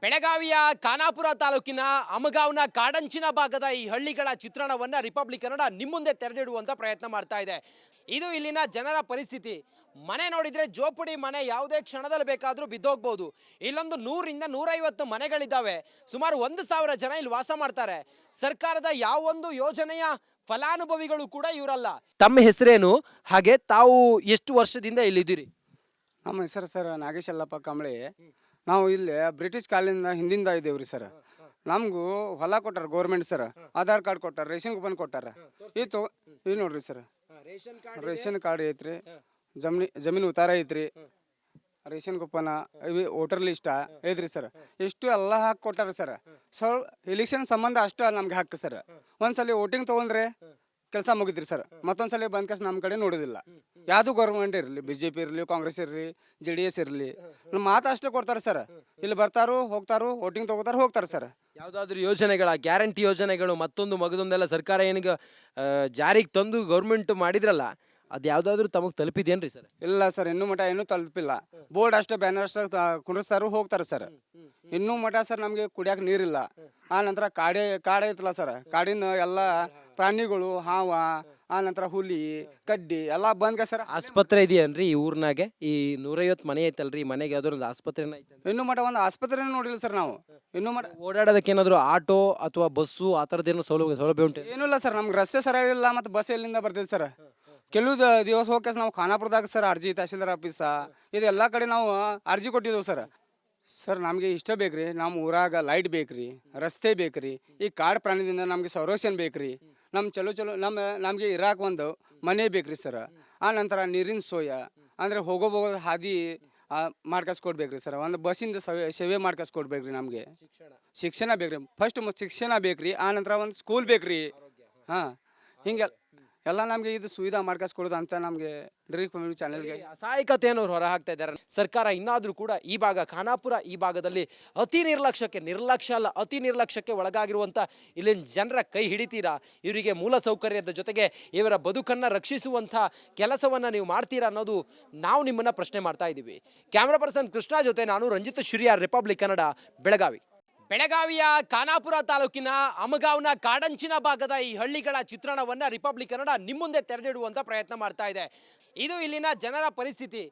ಬೆಳಗಾವಿಯ ಖಾನಾಪುರ ತಾಲೂಕಿನ ಅಮಗಾವ್ನ ಕಾಡಂಚಿನ ಭಾಗದ ಈ ಹಳ್ಳಿಗಳ ಚಿತ್ರಣವನ್ನ ರಿಪಬ್ಲಿಕ್ ಕನ್ನಡ ನಿಮ್ಮ ಮುಂದೆ ತೆರೆದಿಡುವಂತ ಪ್ರಯತ್ನ ಮಾಡ್ತಾ ಇದೆ. ಇದು ಇಲ್ಲಿನ ಜನರ ಪರಿಸ್ಥಿತಿ. ಮನೆ ನೋಡಿದ್ರೆ ಜೋಪಡಿ ಮನೆ ಯಾವುದೇ ಕ್ಷಣದಲ್ಲಿ ಬೇಕಾದರೂ ಬಿದ್ದೋಗ್ಬೋದು. ಇಲ್ಲೊಂದು 100ರಿಂದ 150 ಮನೆಗಳಿದ್ದಾವೆ. ಸುಮಾರು 1,000 ಜನ ಇಲ್ಲಿ ವಾಸ ಮಾಡ್ತಾರೆ. ಸರ್ಕಾರದ ಯಾವೊಂದು ಯೋಜನೆಯ ಫಲಾನುಭವಿಗಳು ಕೂಡ ಇವರಲ್ಲ. ತಮ್ಮ ಹೆಸರೇನು, ಹಾಗೆ ತಾವು ಎಷ್ಟು ವರ್ಷದಿಂದ ಇಲ್ಲಿದ್ದೀರಿ? ನಮ್ಮ ಹೆಸರು ಸರ್ ನಾಗೇಶ್ ಯಲ್ಲಪ್ಪ ಕಂಬಳಿ. ನಾವು ಇಲ್ಲಿ ಬ್ರಿಟಿಷ್ ಕಾಲದಿಂದ ಹಿಂದಿಂದ ಇದ್ದೇವ್ರಿ ಸರ್. ನಮಗೂ ಹೊಲ ಕೊಟ್ಟಾರ ಗೌರ್ಮೆಂಟ್ ಸರ್, ಆಧಾರ್ ಕಾರ್ಡ್ ಕೊಟ್ಟಾರ, ರೇಷನ್ ಕೂಪನ್ ಕೊಟ್ಟಾರ. ಇದು ನೋಡ್ರಿ ಸರ್, ರೇಷನ್ ಕಾರ್ಡ್ ಐತ್ರಿ, ಜಮೀನು ಉತ್ತಾರ ಐತ್ರಿ, ರೇಷನ್ ಕೂಪನ್, ವೋಟರ್ ಲಿಸ್ಟ್ ಐತ್ರಿ ಸರ್. ಎಷ್ಟು ಎಲ್ಲ ಹಾಕಿ ಕೊಟ್ಟಾರ ಸರ್. ಎಲೆಕ್ಷನ್ ಸಂಬಂಧ ಅಷ್ಟು ನಮ್ಗೆ ಹಾಕಿ ಸರ್. ಒಂದ್ಸಲ ವೋಟಿಂಗ್ ತೊಗೊಂಡ್ರೆ ಕೆಲಸ ಮುಗಿದ್ರಿ ಸರ್. ಮತ್ತೊಂದ್ಸಲ ಬಂದ ಕೆಲಸ ನಮ್ಮ ಕಡೆ ನೋಡೋದಿಲ್ಲ. ಯಾವುದು ಗೌರ್ಮೆಂಟ್ ಇರಲಿ, BJP ಇರಲಿ, ಕಾಂಗ್ರೆಸ್ ಇರಲಿ, JDS ಇರಲಿ, ನಮ್ಮ ಮಾತು ಅಷ್ಟೇ ಕೊಡ್ತಾರೆ ಸರ್. ಇಲ್ಲಿ ಬರ್ತಾರೋ ಹೋಗ್ತಾರೋ, ವೋಟಿಂಗ್ ತೊಗೋತಾರೋ ಹೋಗ್ತಾರೆ ಸರ್. ಯಾವುದಾದ್ರೂ ಯೋಜನೆಗಳ ಗ್ಯಾರಂಟಿ ಯೋಜನೆಗಳು ಮತ್ತೊಂದು ಮಗದೊಂದೆಲ್ಲ ಸರ್ಕಾರ ಏನಿಗೆ ಜಾರಿಗೆ ತಂದು ಗೌರ್ಮೆಂಟ್ ಮಾಡಿದ್ರಲ್ಲ, ಅದು ಯಾವುದಾದ್ರೂ ತಮಗೆ ತಲುಪಿದೇನ್ರಿ ಸರ್? ಇಲ್ಲ ಸರ್, ಇನ್ನೂ ಮಠ ಇನ್ನೂ ತಲುಪಿಲ್ಲ. ಬೋರ್ಡ್ ಅಷ್ಟೇ, ಬ್ಯಾನರ್ ಅಷ್ಟೇ ಕುಂಡಿಸ್ತಾರೋ ಹೋಗ್ತಾರೆ ಸರ್. ಇನ್ನೂ ಮಠ ಸರ್ ನಮಗೆ ಕುಡಿಯೋಕೆ ನೀರಿಲ್ಲ. ಆ ನಂತರ ಕಾಡು ಐತಲ್ಲ ಸರ್, ಕಾಡಿನ ಎಲ್ಲ ಪ್ರಾಣಿಗಳು, ಹಾವ, ಆ ನಂತರ ಹುಲಿ, ಕಡ್ಡಿ ಎಲ್ಲ ಬಂದ್ಗ ಸರ್. ಆಸ್ಪತ್ರೆ ಇದೆಯನ್ರಿ ಈ ಊರ್ನಾಗೆ? ಈ 150 ಮನೆ ಐತಲ್ರಿ, ಮನೆಗೆ ಯಾವ್ದಾದ್ರು ಒಂದು ಆಸ್ಪತ್ರೆನ ಐತೆ? ಇನ್ನೂ ಮಠ ಒಂದು ಆಸ್ಪತ್ರೆ ನೋಡಿಲ್ಲ ಸರ್ ನಾವು. ಇನ್ನೂ ಮಠ ಓಡಾಡೋದಕ್ಕೆ ಏನಾದ್ರು ಆಟೋ ಅಥವಾ ಬಸ್ಸು ಆ ಥರದ್ದೇನು ಸೌಲಭ್ಯ ಉಂಟು? ಏನೂ ಇಲ್ಲ ಸರ್. ನಮ್ಗೆ ರಸ್ತೆ ಸರಿಯಾಗಿಲ್ಲ, ಮತ್ತು ಬಸ್ ಎಲ್ಲಿಂದ ಬರ್ತೈತೆ ಸರ್. ಕೆಲವು ದಿವಸ ಹೋಗಿ ನಾವು ಖಾನಾಪುರದಾಗ ಸರ್ ಅರ್ಜಿ, ತಹಸೀಲ್ದಾರ್ ಆಫೀಸ, ಇದು ಎಲ್ಲ ಕಡೆ ನಾವು ಅರ್ಜಿ ಕೊಟ್ಟಿದ್ದೇವೆ ಸರ್. ಸರ್ ನಮಗೆ ಇಷ್ಟ ಬೇಕ್ರಿ, ನಮ್ಮ ಊರಾಗ ಲೈಟ್ ಬೇಕ್ರಿ, ರಸ್ತೆ ಬೇಕ್ರಿ, ಈ ಕಾಡು ಪ್ರಾಣಿದಿಂದ ನಮಗೆ ಸಂರಕ್ಷಣೆ ಬೇಕ್ರಿ, ನಮ್ಮ ಚಲೋ ನಮಗೆ ಇರಾಕ ಒಂದು ಮನೆ ಬೇಕ್ರಿ ಸರ್. ಆ ನಂತರ ನೀರಿನ ಸೋಯ ಅಂದರೆ ಹೋಗೋ ಹಾದಿ ಮಾಡ್ಕಸ್ಕೊಡ್ಬೇಕ್ರಿ ಸರ್. ಒಂದು ಬಸ್ಸಿಂದ ಸೇವೆ ಮಾಡ್ಕಸ್ಕೊಡ್ಬೇಕ್ರಿ. ನಮಗೆ ಶಿಕ್ಷಣ ಬೇಕ್ರಿ, ಫಸ್ಟ್ ಶಿಕ್ಷಣ ಬೇಕ್ರಿ. ಆ ನಂತರ ಒಂದು ಸ್ಕೂಲ್ ಬೇಕ್ರಿ. ಹಾಂ, ಹಿಂಗೆ ಎಲ್ಲ ನಮಗೆ ಇದು ಸುವಿಧಾ ಮಾಡ್ಕಸ್ಕೊಡೋದು ಅಂತ ನಮಗೆ ಡಿರೆಕ್ಟ್ ಚಾನೆಲ್ಗೆ ಅಸಹಾಯಕತೆಯನ್ನು ಹೊರ ಹಾಕ್ತಾ ಇದ್ದಾರೆ ಸರ್ಕಾರ. ಇನ್ನಾದರೂ ಕೂಡ ಈ ಭಾಗ ಖಾನಾಪುರ ಈ ಭಾಗದಲ್ಲಿ ಅತಿ ನಿರ್ಲಕ್ಷ್ಯಕ್ಕೆ ಒಳಗಾಗಿರುವಂಥ ಇಲ್ಲಿನ ಜನರ ಕೈ ಹಿಡಿತೀರಾ? ಇವರಿಗೆ ಮೂಲ ಸೌಕರ್ಯದ ಜೊತೆಗೆ ಇವರ ಬದುಕನ್ನು ರಕ್ಷಿಸುವಂಥ ಕೆಲಸವನ್ನು ನೀವು ಮಾಡ್ತೀರಾ ಅನ್ನೋದು ನಾವು ನಿಮ್ಮನ್ನು ಪ್ರಶ್ನೆ ಮಾಡ್ತಾ ಇದ್ದೀವಿ. ಕ್ಯಾಮ್ರಾ ಪರ್ಸನ್ ಕೃಷ್ಣ ಜೊತೆ ನಾನು ರಂಜಿತ್ ಶಿರಿಯಾರ್, ರಿಪಬ್ಲಿಕ್ ಕನ್ನಡ, ಬೆಳಗಾವಿ. ಬೆಳಗಾವಿಯ ಖಾನಾಪುರ ತಾಲೂಕಿನ ಅಮಗಾವ್ನ ಕಾಡಂಚಿನ ಭಾಗದ ಈ ಹಳ್ಳಿಗಳ ಚಿತ್ರಣವನ್ನ ರಿಪಬ್ಲಿಕ್ ಕನ್ನಡ ನಿಮ್ಮ ಮುಂದೆ ತೆರೆದಿಡುವಂತ ಪ್ರಯತ್ನ ಮಾಡ್ತಾ ಇದೆ. ಇದು ಇಲ್ಲಿನ ಜನರ ಪರಿಸ್ಥಿತಿ.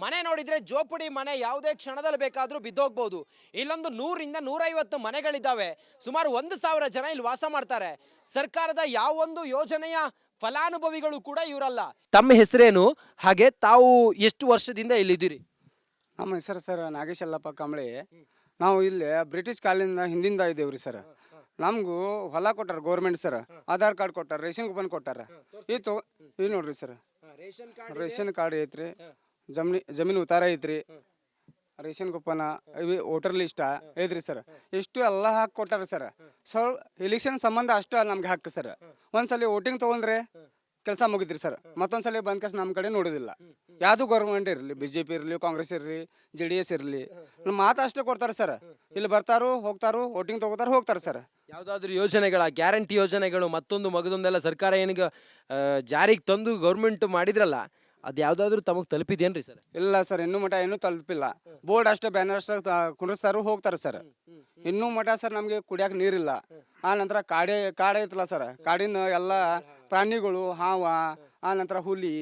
ಮನೆ ನೋಡಿದ್ರೆ ಜೋಪಡಿ ಮನೆ ಯಾವುದೇ ಕ್ಷಣದಲ್ಲಿ ಬೇಕಾದರೂ ಬಿದ್ದೋಗ್ಬೋದು. ಇಲ್ಲೊಂದು 100ರಿಂದ 150 ಮನೆಗಳಿದ್ದಾವೆ. ಸುಮಾರು 1,000 ಜನ ಇಲ್ಲಿ ವಾಸ ಮಾಡ್ತಾರೆ. ಸರ್ಕಾರದ ಯಾವೊಂದು ಯೋಜನೆಯ ಫಲಾನುಭವಿಗಳು ಕೂಡ ಇವರಲ್ಲ. ತಮ್ಮ ಹೆಸರೇನು, ಹಾಗೆ ತಾವು ಎಷ್ಟು ವರ್ಷದಿಂದ ಇಲ್ಲಿದ್ದೀರಿ? ನಮ್ಮ ಹೆಸರು ಸರ್ ನಾಗೇಶ್ ಯಲ್ಲಪ್ಪ ಕಂಬಳಿ. ನಾವು ಇಲ್ಲಿ ಬ್ರಿಟಿಷ್ ಕಾಲದಿಂದ ಹಿಂದಿಂದ ಇದ್ದೇವ್ರಿ ಸರ್. ನಮಗೂ ಹೊಲ ಕೊಟ್ಟಾರ ಗೌರ್ಮೆಂಟ್ ಸರ್, ಆಧಾರ್ ಕಾರ್ಡ್ ಕೊಟ್ಟಾರ, ರೇಷನ್ ಕೂಪನ್ ಕೊಟ್ಟಾರ. ಇದು ನೋಡ್ರಿ ಸರ್, ರೇಷನ್ ಕಾರ್ಡ್ ಐತ್ರಿ, ಜಮೀನು ಉತ್ತಾರ ಐತ್ರಿ, ರೇಷನ್ ಕೂಪನ್, ವೋಟರ್ ಲಿಸ್ಟ್ ಐತ್ರಿ ಸರ್. ಎಷ್ಟು ಎಲ್ಲ ಹಾಕಿ ಕೊಟ್ಟಾರ ಸರ್. ಎಲೆಕ್ಷನ್ ಸಂಬಂಧ ಅಷ್ಟು ನಮ್ಗೆ ಹಾಕಿ ಸರ್. ಒಂದ್ಸಲ ವೋಟಿಂಗ್ ತೊಗೊಂಡ್ರೆ ಕೆಲಸ ಮುಗಿದ್ರಿ ಸರ್. ಮತ್ತೊಂದ್ಸಲ ಬಂದ ಕೆಲಸ ನಮ್ಮ ಕಡೆ ನೋಡೋದಿಲ್ಲ. ಯಾವುದು ಗೌರ್ಮೆಂಟ್ ಇರಲಿ, BJP ಇರಲಿ, ಕಾಂಗ್ರೆಸ್ ಇರಲಿ, JDS ಇರಲಿ, ನಮ್ಮ ಮಾತು ಅಷ್ಟೇ ಕೊಡ್ತಾರೆ ಸರ್. ಇಲ್ಲಿ ಬರ್ತಾರೋ ಹೋಗ್ತಾರೋ, ವೋಟಿಂಗ್ ತೊಗೋತಾರೋ ಹೋಗ್ತಾರೆ ಸರ್. ಯಾವುದಾದ್ರೂ ಯೋಜನೆಗಳ ಗ್ಯಾರಂಟಿ ಯೋಜನೆಗಳು ಮತ್ತೊಂದು ಮಗದೊಂದೆಲ್ಲ ಸರ್ಕಾರ ಏನಿಗೆ ಜಾರಿಗೆ ತಂದು ಗೌರ್ಮೆಂಟ್ ಮಾಡಿದ್ರಲ್ಲ, ಅದು ಯಾವುದಾದ್ರೂ ತಮಗೆ ತಲುಪಿದೇನ್ರಿ ಸರ್? ಇಲ್ಲ ಸರ್, ಇನ್ನೂ ಮಠ ಇನ್ನೂ ತಲುಪಿಲ್ಲ. ಬೋರ್ಡ್ ಅಷ್ಟೇ, ಬ್ಯಾನರ್ ಅಷ್ಟೇ ಕುಂಡಿಸ್ತಾರೋ ಹೋಗ್ತಾರೆ ಸರ್. ಇನ್ನೂ ಮಠ ಸರ್ ನಮಗೆ ಕುಡಿಯೋಕೆ ನೀರಿಲ್ಲ. ಆ ನಂತರ ಕಾಡು ಐತಲ್ಲ ಸರ್, ಕಾಡಿನ ಎಲ್ಲ ಪ್ರಾಣಿಗಳು, ಹಾವ, ಆ ನಂತರ ಹುಲಿ,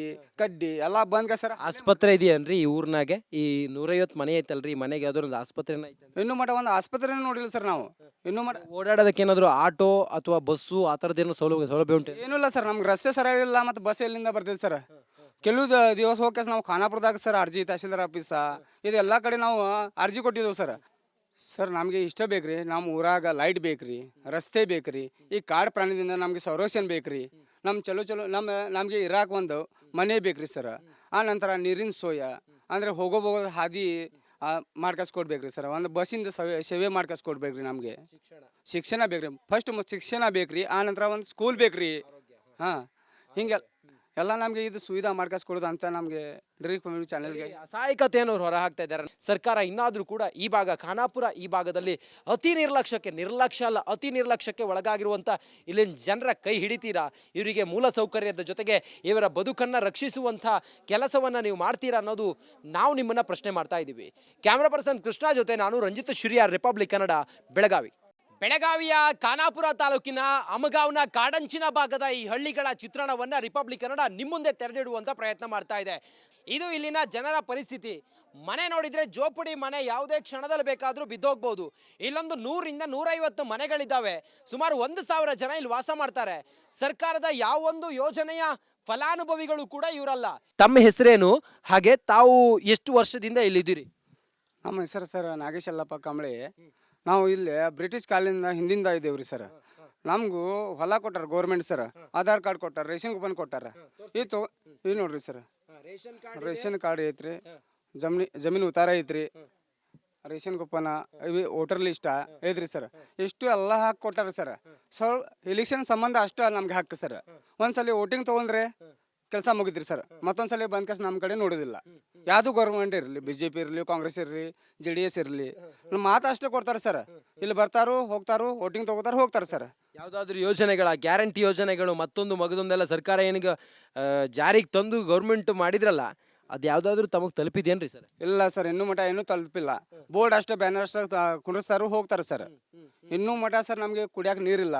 ಕಡ್ಡಿ ಎಲ್ಲ ಬಂದ್ಗ ಸರ್. ಆಸ್ಪತ್ರೆ ಇದೆಯನ್ರಿ ಈ ಊರ್ನಾಗೆ? ಈ 150 ಮನೆ ಐತಲ್ರಿ, ಮನೆಗೆ ಯಾವ್ದಾದ್ರು ಒಂದು ಆಸ್ಪತ್ರೆನ ಐತೆ? ಇನ್ನೂ ಮಠ ಒಂದು ಆಸ್ಪತ್ರೆ ನೋಡಿಲ್ಲ ಸರ್ ನಾವು. ಇನ್ನೂ ಮಠ ಓಡಾಡೋದಕ್ಕೆ ಏನಾದ್ರು ಆಟೋ ಅಥವಾ ಬಸ್ಸು ಆ ಥರದ್ದೇನು ಸೌಲಭ್ಯ ಉಂಟು? ಏನೂ ಇಲ್ಲ ಸರ್. ನಮ್ಗೆ ರಸ್ತೆ ಸರಿಯಾಗಿಲ್ಲ, ಮತ್ತು ಬಸ್ ಎಲ್ಲಿಂದ ಬರ್ತೈತೆ ಸರ್. ಕೆಲವು ದಿವಸ ಹೋಗಿ ನಾವು ಖಾನಾಪುರದಾಗ ಸರ್ ಅರ್ಜಿ, ತಹಸೀಲ್ದಾರ್ ಆಫೀಸ, ಇದು ಎಲ್ಲ ಕಡೆ ನಾವು ಅರ್ಜಿ ಕೊಟ್ಟಿದ್ದೇವೆ ಸರ್. ಸರ್ ನಮಗೆ ಇಷ್ಟ ಬೇಕ್ರಿ, ನಮ್ಮ ಊರಾಗ ಲೈಟ್ ಬೇಕ್ರಿ, ರಸ್ತೆ ಬೇಕ್ರಿ, ಈ ಕಾಡು ಪ್ರಾಣಿದಿಂದ ನಮಗೆ ಸಂರಕ್ಷಣೆ ಬೇಕ್ರಿ, ನಮ್ಮ ಚಲೋ ನಮಗೆ ಇರಾಕ ಒಂದು ಮನೆ ಬೇಕ್ರಿ ಸರ್. ಆ ನಂತರ ನೀರಿನ ಸೋಯ ಅಂದರೆ ಹೋಗೋ ಹಾದಿ ಮಾಡ್ಕಸ್ಕೊಡ್ಬೇಕ್ರಿ ಸರ್. ಒಂದು ಬಸ್ಸಿಂದ ಸೇವೆ ಮಾಡ್ಕಸ್ಕೊಡ್ಬೇಕ್ರಿ. ನಮಗೆ ಶಿಕ್ಷಣ ಬೇಕ್ರಿ, ಫಸ್ಟ್ ಶಿಕ್ಷಣ ಬೇಕ್ರಿ. ಆ ನಂತರ ಒಂದು ಸ್ಕೂಲ್ ಬೇಕ್ರಿ. ಹಾಂ, ಹಿಂಗೆ ಎಲ್ಲ ನಮಗೆ ಇದು ಸುವಿಧಾ ಮಾಡ್ಕೊಸ್ಕೊಡೋದು ಅಂತ ನಮಗೆ ಡ್ರೀಮ್ ಕಮ್ಯುನಿಟಿ ಚಾನೆಲ್ಗೆ ಅಸಹಾಯಕತೆಯನ್ನು ಹೊರ ಹಾಕ್ತಾ ಇದ್ದಾರೆ. ಸರ್ಕಾರ ಇನ್ನಾದರೂ ಕೂಡ ಈ ಭಾಗ ಖಾನಾಪುರ ಈ ಭಾಗದಲ್ಲಿ ಅತಿ ನಿರ್ಲಕ್ಷ್ಯ ಅಲ್ಲ ಅತಿ ನಿರ್ಲಕ್ಷ್ಯಕ್ಕೆ ಒಳಗಾಗಿರುವಂಥ ಇಲ್ಲಿನ ಜನರ ಕೈ ಹಿಡಿತೀರಾ? ಇವರಿಗೆ ಮೂಲ ಸೌಕರ್ಯದ ಜೊತೆಗೆ ಇವರ ಬದುಕನ್ನು ರಕ್ಷಿಸುವಂಥ ಕೆಲಸವನ್ನು ನೀವು ಮಾಡ್ತೀರಾ ಅನ್ನೋದು ನಾವು ನಿಮ್ಮನ್ನು ಪ್ರಶ್ನೆ ಮಾಡ್ತಾ ಇದ್ದೀವಿ. ಕ್ಯಾಮ್ರಾ ಪರ್ಸನ್ ಕೃಷ್ಣ ಜೊತೆ ನಾನು ರಂಜಿತ್ ಶಿರಿಯಾರ್, ರಿಪಬ್ಲಿಕ್ ಕನ್ನಡ, ಬೆಳಗಾವಿ. ಬೆಳಗಾವಿಯ ಖಾನಾಪುರ ತಾಲೂಕಿನ ಅಮಗಾವ್ನ ಕಾಡಂಚಿನ ಭಾಗದ ಈ ಹಳ್ಳಿಗಳ ಚಿತ್ರಣವನ್ನು ರಿಪಬ್ಲಿಕ್ ಕನ್ನಡ ನಿಮ್ಮ ಮುಂದೆ ತೆರೆದಿಡುವಂಥ ಪ್ರಯತ್ನ ಮಾಡ್ತಾ ಇದೆ. ಇದು ಇಲ್ಲಿನ ಜನರ ಪರಿಸ್ಥಿತಿ. ಮನೆ ನೋಡಿದರೆ ಜೋಪಡಿ ಮನೆ, ಯಾವುದೇ ಕ್ಷಣದಲ್ಲಿ ಬೇಕಾದರೂ ಬಿದ್ದೋಗ್ಬೋದು. ಇಲ್ಲೊಂದು 100ರಿಂದ 150 ಮನೆಗಳಿದ್ದಾವೆ. ಸುಮಾರು 1,000 ಜನ ಇಲ್ಲಿ ವಾಸ ಮಾಡ್ತಾರೆ. ಸರ್ಕಾರದ ಯಾವೊಂದು ಯೋಜನೆಯ ಫಲಾನುಭವಿಗಳು ಕೂಡ ಇವರಲ್ಲ. ತಮ್ಮ ಹೆಸರೇನು, ಹಾಗೆ ತಾವು ಎಷ್ಟು ವರ್ಷದಿಂದ ಇಲ್ಲಿದ್ದೀರಿ? ನಮ್ಮ ಹೆಸರು ಸರ್ ನಾಗೇಶ್ ಯಲ್ಲಪ್ಪ ಕಾಂಬಳೆ. ನಾವು ಇಲ್ಲಿ ಬ್ರಿಟಿಷ್ ಕಾಲದಿಂದ ಹಿಂದಿಂದ ಇದ್ದೇವ್ರಿ ಸರ್. ನಮಗೂ ಹೊಲ ಕೊಟ್ಟಾರ ಗೌರ್ಮೆಂಟ್ ಸರ್, ಆಧಾರ್ ಕಾರ್ಡ್ ಕೊಟ್ಟಾರ, ರೇಷನ್ ಕೂಪನ್ ಕೊಟ್ಟಾರ. ಇದು ನೋಡ್ರಿ ಸರ್, ರೇಷನ್ ಕಾರ್ಡ್ ಐತ್ರಿ, ಜಮೀನು ಉತ್ತಾರ ಐತ್ರಿ, ರೇಷನ್ ಕೂಪನ್, ವೋಟರ್ ಲಿಸ್ಟ್ ಐತ್ರಿ ಸರ್. ಇಷ್ಟು ಎಲ್ಲ ಹಾಕಿ ಕೊಟ್ಟಾರ ಸರ್. ಎಲೆಕ್ಷನ್ ಸಂಬಂಧ ಅಷ್ಟು ನಮ್ಗೆ ಹಾಕಿ ಸರ್. ಒಂದ್ಸಲ ವೋಟಿಂಗ್ ತೊಗೊಂಡ್ರೆ ಕೆಲಸ ಮುಗಿದ್ರಿ ಸರ್. ಮತ್ತೊಂದ್ಸಲ ಬಂದ ಕೆಲಸ ನಮ್ಮ ಕಡೆ ನೋಡೋದಿಲ್ಲ. ಯಾವುದು ಗೌರ್ಮೆಂಟ್ ಇರಲಿ, BJP ಇರಲಿ, ಕಾಂಗ್ರೆಸ್ ಇರಲಿ, JDS ಇರಲಿ, ನಮ್ಮ ಮಾತು ಅಷ್ಟೇ ಕೊಡ್ತಾರೆ ಸರ್. ಇಲ್ಲಿ ಬರ್ತಾರೋ ಹೋಗ್ತಾರೋ, ವೋಟಿಂಗ್ ತಗೋತಾರೋ ಹೋಗ್ತಾರೆ ಸರ್. ಯಾವುದಾದ್ರೂ ಯೋಜನೆಗಳ ಗ್ಯಾರಂಟಿ ಯೋಜನೆಗಳು ಮತ್ತೊಂದು ಮಗದೊಂದೆಲ್ಲ ಸರ್ಕಾರ ಏನಿಗೆ ಜಾರಿಗೆ ತಂದು ಗೌರ್ಮೆಂಟ್ ಮಾಡಿದ್ರಲ್ಲ, ಅದು ಯಾವುದಾದ್ರೂ ತಮಗೆ ತಲುಪಿದೇನ್ರಿ ಸರ್? ಇಲ್ಲ ಸರ್, ಇನ್ನೂ ಮಠ ಇನ್ನೂ ತಲುಪಿಲ್ಲ. ಬೋರ್ಡ್ ಅಷ್ಟೇ, ಬ್ಯಾನರ್ ಅಷ್ಟೇ ಕುಂಡ್ರಿಸ್ತಾರೋ ಹೋಗ್ತಾರೆ ಸರ್. ಇನ್ನೂ ಮಠ ಸರ್ ನಮಗೆ ಕುಡಿಯೋಕೆ ನೀರಿಲ್ಲ.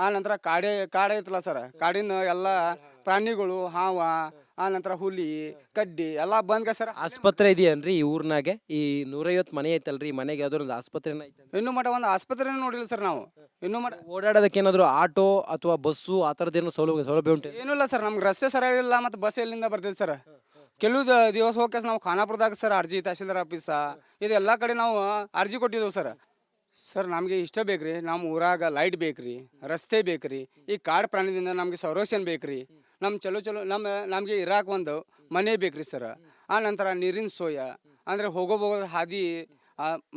ಆ ನಂತರ ಕಾಡು ಐತಲ್ಲ ಸರ್, ಕಾಡಿನ ಎಲ್ಲ ಪ್ರಾಣಿಗಳು, ಹಾವ, ಆ ನಂತರ ಹುಲಿ, ಕಡ್ಡಿ ಎಲ್ಲ ಬಂದ್ಗ ಸರ್. ಆಸ್ಪತ್ರೆ ಇದೆಯನ್ರಿ ಈ ಊರ್ನಾಗೆ? ಈ 150 ಮನೆ ಐತಲ್ರಿ, ಈ ಮನೆಗೆ ಯಾವ್ದಾದ್ರು ಒಂದು ಆಸ್ಪತ್ರೆನ ಐತೆ? ಇನ್ನೂ ಮಠ ಒಂದು ಆಸ್ಪತ್ರೆ ನೋಡಿಲ್ಲ ಸರ್ ನಾವು. ಇನ್ನೂ ಮಠ ಓಡಾಡೋದಕ್ಕೆ ಏನಾದ್ರು ಆಟೋ ಅಥವಾ ಬಸ್ಸು ಆ ಥರದ್ದೇನು ಸೌಲಭ್ಯ ಉಂಟು? ಏನೂ ಇಲ್ಲ ಸರ್, ನಮ್ಗೆ ರಸ್ತೆ ಸರಿಯಾಗಿಲ್ಲ. ಮತ್ತು ಬಸ್ ಎಲ್ಲಿಂದ ಬರ್ತೈತೆ ಸರ್? ಕೆಲವು ದಿವಸ ಹೋಗಿ ನಾವು ಖಾನಾಪುರದಾಗ ಸರ್ ಅರ್ಜಿ, ತಹಸೀಲ್ದಾರ್ ಆಫೀಸ, ಇದು ಎಲ್ಲ ಕಡೆ ನಾವು ಅರ್ಜಿ ಕೊಟ್ಟಿದ್ದೇವೆ ಸರ್. ಸರ್ ನಮಗೆ ಇಷ್ಟ ಬೇಕ್ರಿ, ನಮ್ಮ ಊರಾಗ ಲೈಟ್ ಬೇಕ್ರಿ, ರಸ್ತೆ ಬೇಕ್ರಿ, ಈ ಕಾಡು ಪ್ರಾಣಿದಿಂದ ನಮಗೆ ಸಂರಕ್ಷಣೆ ಬೇಕ್ರಿ, ನಮ್ಮ ಚಲೋ ನಮಗೆ ಇರಾಕ ಒಂದು ಮನೆ ಬೇಕ್ರಿ ಸರ್. ಆ ನಂತರ ನೀರಿನ ಸೋಯ ಅಂದರೆ ಹೋಗೋ ಹಾದಿ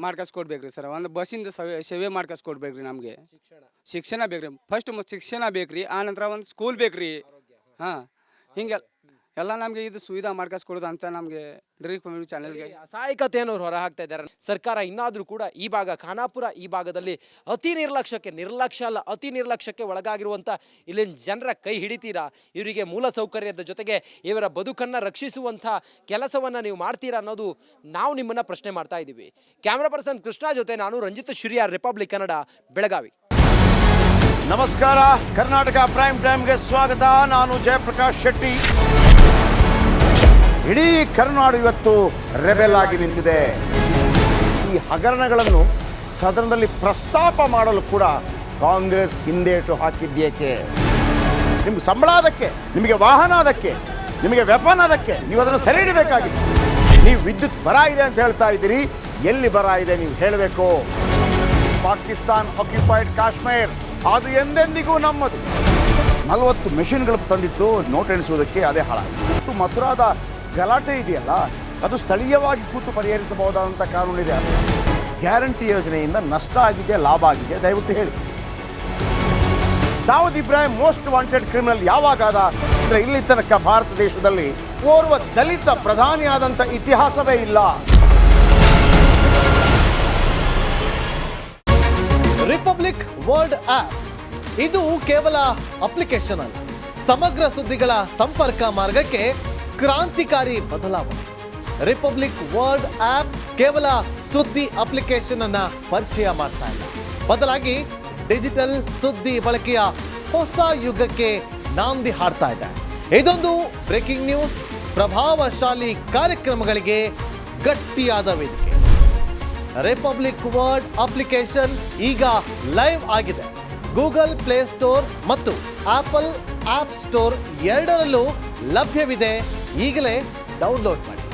ಮಾಡ್ಕಸ್ಕೊಡ್ಬೇಕ್ರಿ ಸರ್. ಒಂದು ಬಸ್ಸಿಂದ ಸೇವೆ ಮಾಡ್ಕಸ್ಕೊಡ್ಬೇಕ್ರಿ. ನಮಗೆ ಶಿಕ್ಷಣ ಬೇಕ್ರಿ, ಫಸ್ಟ್ ಶಿಕ್ಷಣ ಬೇಕ್ರಿ. ಆ ನಂತರ ಒಂದು ಸ್ಕೂಲ್ ಬೇಕ್ರಿ. ಹಾಂ, ಹಿಂಗೆ ಎಲ್ಲ ನಮಗೆ ಇದು ಸುವಿಧಾ ಮಾಡ್ಕಸ್ಕೊಡೋದು ಅಂತ ನಮಗೆ ಡ್ರೀಮ್ ಕಮ್ಯುನಿಟಿ ಚಾನೆಲ್ಗೆ ಅಸಹಾಯಕತೆಯನ್ನು ಹೊರ ಹಾಕ್ತಾ ಇದ್ದಾರೆ. ಸರ್ಕಾರ ಇನ್ನಾದರೂ ಕೂಡ ಈ ಭಾಗ ಖಾನಾಪುರ ಈ ಭಾಗದಲ್ಲಿ ಅತಿ ನಿರ್ಲಕ್ಷ್ಯಕ್ಕೆ ಒಳಗಾಗಿರುವಂಥ ಇಲ್ಲಿನ ಜನರ ಕೈ ಹಿಡಿತೀರಾ? ಇವರಿಗೆ ಮೂಲ ಸೌಕರ್ಯದ ಜೊತೆಗೆ ಇವರ ಬದುಕನ್ನು ರಕ್ಷಿಸುವಂಥ ಕೆಲಸವನ್ನು ನೀವು ಮಾಡ್ತೀರಾ ಅನ್ನೋದು ನಾವು ನಿಮ್ಮನ್ನು ಪ್ರಶ್ನೆ ಮಾಡ್ತಾ ಇದ್ದೀವಿ. ಕ್ಯಾಮ್ರಾ ಪರ್ಸನ್ ಕೃಷ್ಣ ಜೊತೆ ನಾನು ರಂಜಿತ್ ಶಿರಿಯಾರ್, ರಿಪಬ್ಲಿಕ್ ಕನ್ನಡ, ಬೆಳಗಾವಿ. ನಮಸ್ಕಾರ, ಕರ್ನಾಟಕ ಪ್ರೈಮ್ ಟೈಮ್ಗೆ ಸ್ವಾಗತ. ನಾನು ಜಯಪ್ರಕಾಶ್ ಶೆಟ್ಟಿ. ಇಡೀ ಕರ್ನಾಡು ಇವತ್ತು ರೆಬೆಲ್ ಆಗಿ ನಿಂತಿದೆ. ಈ ಹಗರಣಗಳನ್ನು ಸದನದಲ್ಲಿ ಪ್ರಸ್ತಾಪ ಮಾಡಲು ಕೂಡ ಕಾಂಗ್ರೆಸ್ ಹಿಂದೇಟು ಹಾಕಿದ್ದೇಕೆ? ನಿಮ್ಗೆ ಸಂಬಳ ಅದಕ್ಕೆ, ನಿಮಗೆ ವಾಹನ ಅದಕ್ಕೆ, ನಿಮಗೆ ವೆಪನ್ ಅದಕ್ಕೆ, ನೀವು ಅದನ್ನು ಸೆರೆ ಹಿಡಿಬೇಕಾಗಿದೆ. ನೀವು ವಿದ್ಯುತ್ ಬರ ಇದೆ ಅಂತ ಹೇಳ್ತಾ ಇದ್ದೀರಿ, ಎಲ್ಲಿ ಬರ ಇದೆ ನೀವು ಹೇಳಬೇಕು. ಪಾಕಿಸ್ತಾನ್ ಆಕ್ಯುಪೈಡ್ ಕಾಶ್ಮೀರ್ ಅದು ಎಂದೆಂದಿಗೂ ನಮ್ಮದು. 40 ಮೆಷಿನ್ಗಳು ತಂದಿತ್ತು ನೋಟ್ ಎಣಿಸುವುದಕ್ಕೆ, ಅದೇ ಹಾಳಾಯಿತು. ಮಥುರಾದ ಗಲಾಟೆ ಇದೆಯಲ್ಲ, ಅದು ಸ್ಥಳೀಯವಾಗಿ ಕೂತು ಪರಿಹರಿಸಬಹುದಾದಂಥ ಕಾನೂನಿದೆ. ಗ್ಯಾರಂಟಿ ಯೋಜನೆಯಿಂದ ನಷ್ಟ ಆಗಿದೆ, ಲಾಭ ಆಗಿದೆ, ದಯವಿಟ್ಟು ಹೇಳಿ. Dawood Ibrahim most wanted criminal ಯಾವಾಗಾದ ಅಂದರೆ ಇಲ್ಲಿ ತನಕ ಭಾರತ ದೇಶದಲ್ಲಿ ಓರ್ವ ದಲಿತ ಪ್ರಧಾನಿಯಾದಂಥ ಇತಿಹಾಸವೇ ಇಲ್ಲ. ರಿಪಬ್ಲಿಕ್ ವರ್ಲ್ಡ್ ಆಪ್ ಇದು ಕೇವಲ ಅಪ್ಲಿಕೇಶನ್ ಅಲ್ಲ, ಸಮಗ್ರ ಸುದ್ದಿಗಳ ಸಂಪರ್ಕ ಮಾರ್ಗಕ್ಕೆ ಕ್ರಾಂತಿಕಾರಿ ಬದಲಾವಣೆ. ರಿಪಬ್ಲಿಕ್ ವರ್ಲ್ಡ್ ಆಪ್ ಕೇವಲ ಸುದ್ದಿ ಅಪ್ಲಿಕೇಶನ್ ಅನ್ನ ಪರಿಚಯ ಮಾಡ್ತಾ ಇಲ್ಲ, ಬದಲಾಗಿ ಡಿಜಿಟಲ್ ಸುದ್ದಿ ಬಳಕೆಯ ಹೊಸ ಯುಗಕ್ಕೆ ನಾಂದಿ ಹಾಡ್ತಾ ಇದೆ. ಇದೊಂದು ಬ್ರೇಕಿಂಗ್ ನ್ಯೂಸ್, ಪ್ರಭಾವಶಾಲಿ ಕಾರ್ಯಕ್ರಮಗಳಿಗೆ ಗಟ್ಟಿಯಾದ ವೇದಿಕೆ. ರಿಪಬ್ಲಿಕ್ ವರ್ಲ್ಡ್ ಅಪ್ಲಿಕೇಶನ್ ಈಗ ಲೈವ್ ಆಗಿದೆ. ಗೂಗಲ್ ಪ್ಲೇ ಸ್ಟೋರ್ ಮತ್ತು ಆಪಲ್ ಆಪ್ ಸ್ಟೋರ್ ಎರಡರಲ್ಲೂ ಲಭ್ಯವಿದೆ. ಈಗಲೇ ಡೌನ್ಲೋಡ್ ಮಾಡಿ.